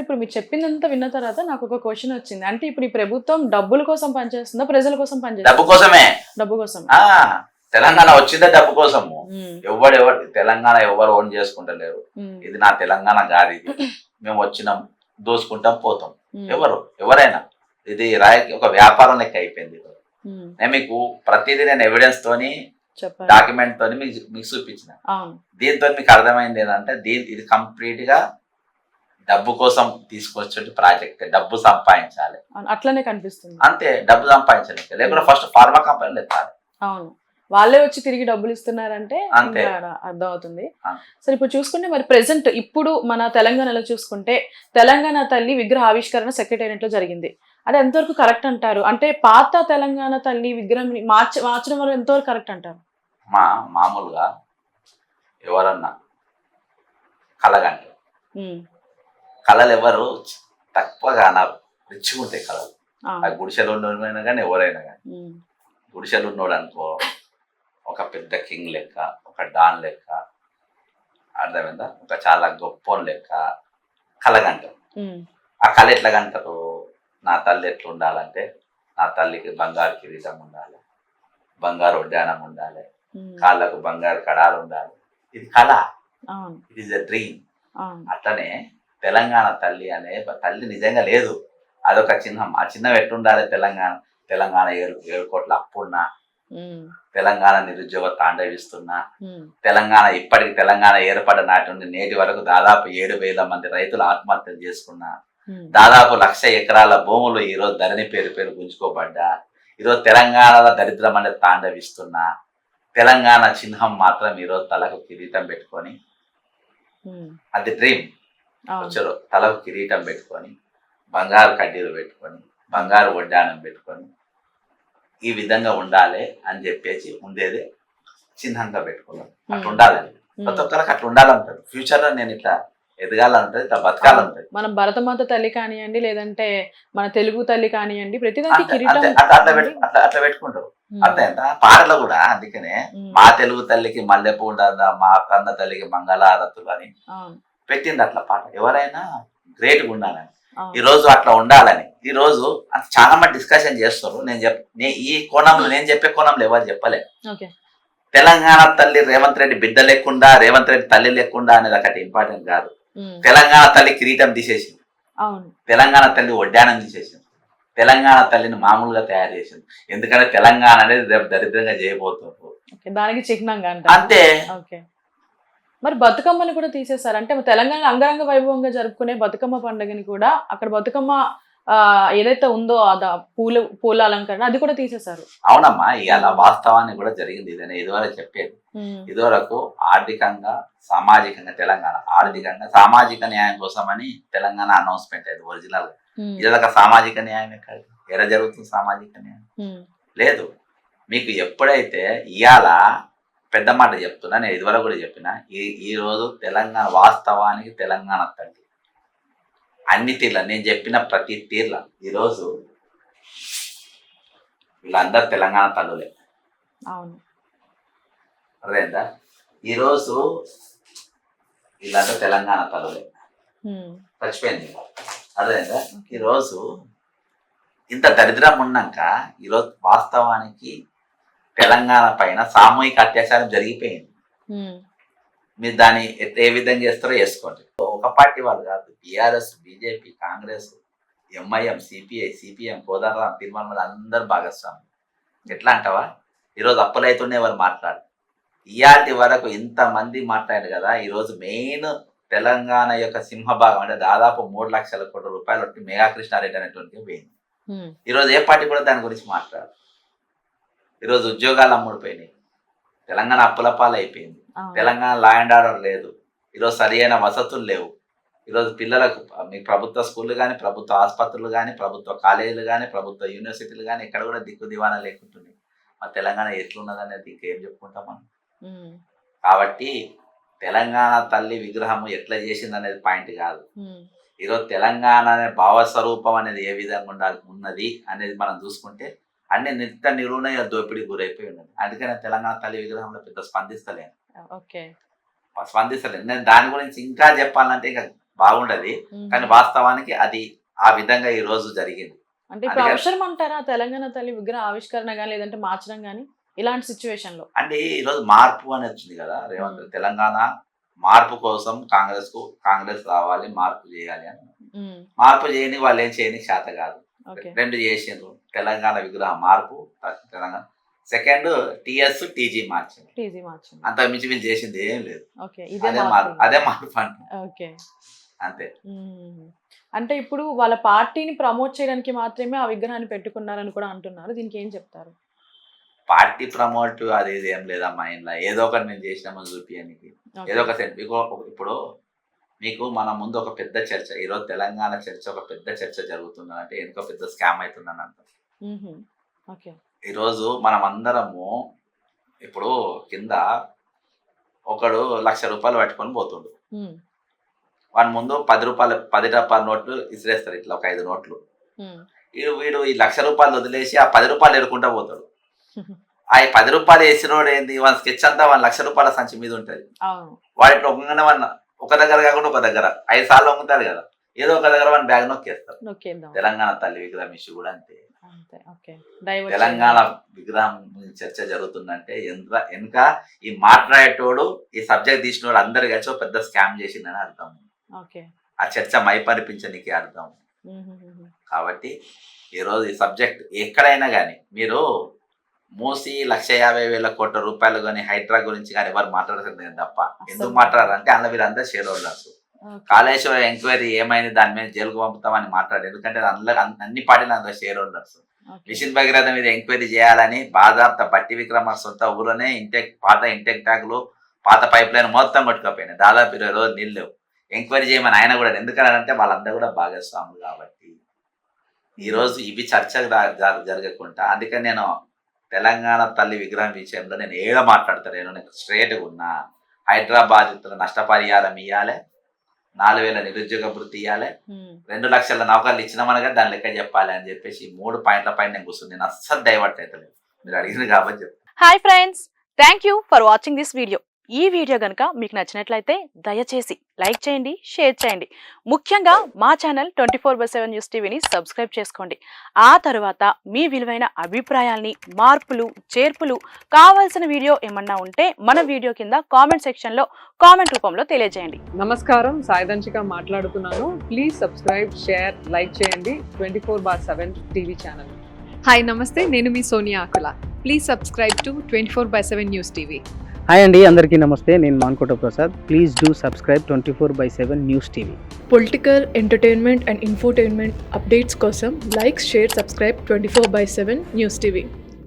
ఇప్పుడు మీరు చెప్పిందంతా విన్న తర్వాత నాకు ఒక క్వశ్చన్ వచ్చింది. అంటే ఇప్పుడు ఈ ప్రభుత్వం డబ్బుల కోసం పనిచేస్తుందా? ప్రజల కోసం పనిచేస్తుందా? డబ్బు కోసమే. డబ్బు కోసం. తెలంగాణ వచ్చిందే డబ్బు కోసము. తెలంగాణ ఎవరు ఓన్ చేసుకుంటలేరు. ఇది నా తెలంగాణ గారి, మేము వచ్చినాం దోసుకుంటాం పోతాం. ఎవరైనా ఇది ఒక వ్యాపారం లెక్క అయిపోయింది. నేను మీకు ప్రతిదీ నేను ఎవిడెన్స్ తోని డాక్యుమెంట్ తోని మీకు చూపించిన. దీంతో మీకు అర్థమైంది ఏంటంటే ఇది కంప్లీట్ గా డబ్బు కోసం తీసుకొచ్చే ప్రాజెక్ట్. డబ్బు సంపాదించాలి, అట్లనే కనిపిస్తుంది. అంతే, డబ్బు సంపాదించాలి. లేకుండా ఫస్ట్ ఫార్మా కంపెనీలు ఎత్తాలి. అవును, వాళ్ళే వచ్చి తిరిగి డబ్బులు ఇస్తున్నారంటే అర్థం అవుతుంది. సరే, ఇప్పుడు చూసుకుంటే మరి ప్రెసెంట్ ఇప్పుడు మన తెలంగాణలో చూసుకుంటే తెలంగాణ తల్లి విగ్రహ ఆవిష్కరణ సెక్రటేరియట్ లో జరిగింది. అది ఎంతవరకు కరెక్ట్ అంటారు? అంటే పాత తెలంగాణ తల్లి విగ్రహం మార్చడం వల్ల ఎంతవరకు కరెక్ట్ అంటారు? మామూలుగా ఎవరన్నా కళగంటే కళలు ఎవరు తక్కువగా అన్నారు, రిచ్గా ఉంటాయి కళలు. గుడిసెలు ఉన్నోడైనా కానీ ఎవరైనా కానీ, గుడిసెలు ఉన్నోడు అనుకో ఒక పెద్ద కింగ్ లెక్క, ఒక డాన్ లెక్క, అర్థమైందా, ఒక చాలా గొప్ప లెక్క కళగంటారు. ఆ కళ ఎట్లా గంటారు? నా తల్లి ఎట్లా ఉండాలంటే నా తల్లికి బంగారు కిరీటం ఉండాలి, బంగారు ఉద్యానం ఉండాలి, కాళ్ళకు బంగారు కడాలు ఉండాలి. ఇది కళ, ఇట్ ఈస్ ఎ డ్రీమ్. అట్లనే తెలంగాణ తల్లి అనే తల్లి నిజంగా లేదు, అదొక చిహ్నం. ఆ చిహ్నం ఎట్లుండాలి? తెలంగాణ 7 కోట్ల అప్పున్నా, తెలంగాణ నిరుద్యోగ తాండవిస్తున్నా, ఇప్పటికి తెలంగాణ ఏర్పడిన నాటి నుండి నేటి వరకు దాదాపు 7,000 మంది రైతులు ఆత్మహత్యలు చేసుకున్నా, దాదాపు 1,00,000 ఎకరాల భూములు ఈరోజు ధరణి పేరు గుంజుకోబడ్డా, ఈరోజు తెలంగాణలో దరిద్రం అనేది తాండవిస్తున్నా, తెలంగాణ చిహ్నం మాత్రం ఈరోజు తలకు కిరీటం పెట్టుకొని, అది డ్రీమ్. వచ్చారు తలకు కిరీటం పెట్టుకొని, బంగారు కడ్డీలు పెట్టుకొని, బంగారు వడ్డానం పెట్టుకొని, ఈ విధంగా ఉండాలి అని చెప్పేసి ఉండేది చిహ్నంగా పెట్టుకున్నాం. అట్లా ఉండాలని ప్రతి ఒక్కరికి అట్లా ఉండాలంటారు. ఫ్యూచర్ లో నేను ఇట్లా ఎదగాలంటది, ఇట్లా బతకాలంటది. మనం భరతమాత తల్లి కానివ్వండి, లేదంటే మన తెలుగు తల్లి కానివ్వండి, ప్రతిదానికి కిరీటం అట్లా పెట్టుకుంటారు. అర్థమైందా? పాటలు కూడా అందుకనే మా తెలుగు తల్లికి మల్లెపూ ఉండదా, మా కన్న తల్లికి మంగళారతులు అని పెట్టింది అట్లా పాట. ఎవరైనా గ్రేట్గా ఉండాలని, ఈ రోజు అట్లా ఉండాలని ఈ రోజు చాలా మంది డిస్కషన్ చేస్తారు. ఈ కోణంలో నేను చెప్పే కోణంలో ఎవరు చెప్పలే. తెలంగాణ తల్లి రేవంత్ రెడ్డి బిడ్డ లేకుండా, రేవంత్ రెడ్డి తల్లి లేకుండా అనేది ఒకటి ఇంపార్టెంట్ కాదు. తెలంగాణ తల్లి కిరీటం తీసేసింది, తెలంగాణ తల్లి వడ్డానం తీసేసింది, తెలంగాణ తల్లిని మామూలుగా తయారు చేసింది. ఎందుకంటే తెలంగాణ అనేది రేపు దరిద్రంగా చేయబోతున్నారు, దానికి చిహ్నంగా అంతే. మరి బతుకమ్మని కూడా తీసేశారు. అంటే తెలంగాణ అంగరంగ వైభవంగా జరుపుకునే బతుకమ్మ పండుగని కూడా అక్కడ బతుకమ్మ ఏదైతే ఉందో పూల అలంకరణ అది కూడా తీసేశారు. అవునమ్మా, ఇవాళ వాస్తవాన్ని కూడా జరిగింది. ఇదే ఇదివరకు చెప్పేది. ఇదివరకు ఆర్థికంగా సామాజికంగా తెలంగాణ సామాజిక న్యాయం కోసమని తెలంగాణ అనౌన్స్మెంట్ అయింది ఒరిజినల్ గా. ఇదొక సామాజిక న్యాయం ఎక్కడ జరుగుతుంది? సామాజిక న్యాయం లేదు. మీకు ఎప్పుడైతే ఇవాళ పెద్ద మాట చెప్తున్నా, నేను ఇదివరకు కూడా చెప్పిన, ఈ రోజు తెలంగాణ వాస్తవానికి తెలంగాణ తల్లి అన్ని తీర్ల, నేను చెప్పిన ప్రతి తీర్ల ఈరోజు వీళ్ళందరూ తెలంగాణ తల్లులే. అదేందా? ఈరోజు వీళ్ళందరూ తెలంగాణ తల్లులే. చచ్చిపోయింది. అదేందా? ఈరోజు ఇంత దరిద్రం ఉన్నాక ఈరోజు వాస్తవానికి తెలంగాణ పైన సామూహిక అత్యాచారం జరిగిపోయింది. మీరు దాన్ని ఏ విధంగా చేస్తారో వేసుకోండి. ఒక పార్టీ వాళ్ళు కాదు, BRS, BJP, Congress, MIM, CPI, CPM, Kodandaram, Tirumala అందరు భాగస్వామి. ఎట్లా అంటావా? ఈరోజు అప్పులైతుండే వారు మాట్లాడు. ఇయాటి వరకు ఇంతమంది మాట్లాడారు కదా. ఈరోజు మెయిన్ తెలంగాణ యొక్క సింహభాగం అంటే దాదాపు 3 లక్షల కోట్ల రూపాయలు వచ్చి మెగా కృష్ణారెడ్డి అనేటువంటి పోయింది. ఈరోజు ఏ పార్టీ కూడా దాని గురించి మాట్లాడు. ఈరోజు ఉద్యోగాలు అమ్ముడిపోయినాయి, తెలంగాణ అప్పుల పాలు అయిపోయింది, తెలంగాణ లా అండ్ ఆర్డర్ లేదు, ఈరోజు సరి అయిన వసతులు లేవు. ఈరోజు పిల్లలకు మీ ప్రభుత్వ స్కూళ్ళు కానీ, ప్రభుత్వ ఆసుపత్రులు కానీ, ప్రభుత్వ కాలేజీలు కానీ, ప్రభుత్వ యూనివర్సిటీలు కానీ ఎక్కడ కూడా దిక్కు దివానా లేకుంటుంది. మా తెలంగాణ ఎట్లున్నదనేది ఇంకేం చెప్పుకుంటాం మనం. కాబట్టి తెలంగాణ తల్లి విగ్రహం ఎట్లా చేసింది అనేది పాయింట్ కాదు. ఈరోజు తెలంగాణ అనే భావస్వరూపం అనేది ఏ విధంగా ఉన్నది అనేది మనం చూసుకుంటే అన్ని నిత్య నిలువున దోపిడీ గురైపోయి ఉన్నది. అందుకని తెలంగాణ తల్లి విగ్రహంలో పెద్ద స్పందిస్తలేను. నేను దాని గురించి ఇంకా చెప్పాలంటే ఇంకా బాగుండదు. కానీ వాస్తవానికి అది ఆ విధంగా ఈ రోజు జరిగింది. అంటే ఇప్పుడు అవసరం అంటారా తెలంగాణ తల్లి విగ్రహ ఆవిష్కరణ కానీ లేదంటే మార్చడం కానీ ఇలాంటి సిచ్యువేషన్ లో? అంటే ఈ రోజు మార్పు అని వచ్చింది కదా రేవంత్, తెలంగాణ మార్పు కోసం కాంగ్రెస్ రావాలి, మార్పు చేయాలి అని. మార్పు చేయని వాళ్ళు ఏం చేయని చేత కాదు. రెండు చేసిండ్రు, తెలంగాణ విగ్రహ మార్పు, తెలంగాణ సెకండ్ టీఎస్ టీజీ మార్చింది. అంత మించి వీళ్ళు చేసింది ఏం లేదు. అదే మార్పు అంతే. అంటే ఇప్పుడు వాళ్ళ పార్టీని ప్రమోట్ చేయడానికి మాత్రమే ఆ విగ్రహాన్ని పెట్టుకున్నారని కూడా అంటున్నారు. దీనికి ఏం చెప్తారు? పార్టీ ప్రమోట్ అది ఇది ఏం లేదమ్మా. ఇంట్లో ఏదో ఒకటి మేము చేసినామని చూపించడానికి ఏదో ఒక ఇప్పుడు మీకు మన ముందు ఒక పెద్ద చర్చ, ఈరోజు తెలంగాణ చర్చ ఒక పెద్ద చర్చ జరుగుతుందంటే ఎందుకో పెద్ద స్కామ్ అవుతుందని అంటారు. ఈరోజు మనం అందరము ఇప్పుడు కింద ఒకడు ₹1,00,000 పట్టుకొని పోతుండు, వాడి ముందు 10 రూపాయల నోట్లు ఇసిరేస్తారు, ఇట్లా ఒక 5 నోట్లు. వీడు ఈ ₹1,00,000 వదిలేసి ఆ ₹10 ఎడుకుంటా పోతాడు. ఆ ₹10 వేసినోడు ఏంది, వాడి స్కెచ్ అంతా వాడి ₹1,00,000 సంచి మీద ఉంటది. వాడు ఇప్పుడు ఒక దగ్గర కాకుండా ఒక దగ్గర 5 సార్లు అమ్ముతాడు కదా, ఏదో ఒక దగ్గర వాడి బ్యాగ్ నొక్కేస్తారు. తెలంగాణ తల్లి విగ్రహం ఇష్యూ కూడా అంతే. తెలంగాణ విగ్రహం చర్చ జరుగుతుందంటే వెనుక ఈ మాట్లాడేటోడు, ఈ సబ్జెక్ట్ తీసినోడు అందరు కలిసి ఒక పెద్ద స్కామ్ చేసిందని అర్థం. ఆ చర్చ మైపరిపించడానికి అర్థం. కాబట్టి ఈరోజు ఈ సబ్జెక్ట్ ఎక్కడైనా కానీ మీరు మూసి ₹150,000 కానీ హైడ్రా గురించి కానీ ఎవరు మాట్లాడుతున్నారు తప్ప. ఎందుకు మాట్లాడారంటే అందులో వీళ్ళందరూ షేర్ హోల్డర్స్. కాళేశ్వరం ఎంక్వైరీ ఏమైంది, దాని మీద జైలుకు పంపుతామని మాట్లాడారు. ఎందుకంటే అందులో అన్ని పార్టీలు అందులో షేర్ హోల్డర్స్. మిషన్ భగీరథ మీద ఎంక్వైరీ చేయాలని బాధాప్త బట్టి విక్రమ సొంత ఊరునే పాత ఇంటెక్ ట్యాంకులు, పాత పైప్ లైన్ మొత్తం కొట్టుకపోయినాయి. దాదాపు 20 రోజులు నీళ్ళు లేవు. ఎంక్వైరీ చేయమని ఆయన కూడా, ఎందుకంటే వాళ్ళందరూ కూడా భాగస్వాములు కాబట్టి ఈరోజు ఇవి చర్చ జరగకుండా. అందుకని నేను తెలంగాణ తల్లి విగ్రహం విషయంలో నేను ఏదో మాట్లాడతాను. నేను స్ట్రేట్గా ఉన్నా. హైదరాబాద్ నష్టపరిహారం ఇవ్వాలి, 4,000 నిరుద్యోగ వృత్తి ఇవ్వాలి, 2 లక్షల నౌకర్లు ఇచ్చినామనగా దాని లెక్క చెప్పాలి అని చెప్పేసి 3 పాయింట్ల పైన నేను కూర్చుని నేను అస్సలు డైవర్ట్ అవుతలేదు. మీరు అడిగింది కాబట్టి చెప్తాను. Hi friends, thank you for watching this video. ఈ వీడియో కనుక మీకు నచ్చినట్లయితే దయచేసి లైక్ చేయండి, షేర్ చేయండి. ముఖ్యంగా మా ఛానల్ 24/7 న్యూస్ టీవీని సబ్స్క్రైబ్ చేసుకోండి. ఆ తర్వాత మీ విలువైన అభిప్రాయాల్ని, మార్పులు, చేర్పులు, కావాల్సిన వీడియో ఏమన్నా ఉంటే మన వీడియో కింద కామెంట్ సెక్షన్లో కామెంట్ రూపంలో తెలియజేయండి. నమస్కారం, సాయిదంచిక మాట్లాడుతున్నాను. ప్లీజ్ సబ్స్క్రైబ్, షేర్, లైక్ చేయండి 24/7 టీవీ ఛానల్. హాయ్ నమస్తే, నేను మీ Sonia Akula. Please subscribe to 24/7 news TV. Hi అండి, అందరికీ నమస్తే. నేను Mankota Prasad. Please do subscribe 24/7 news TV. Political, entertainment and infotainment updates కోసం like, share, subscribe 24/7 news TV.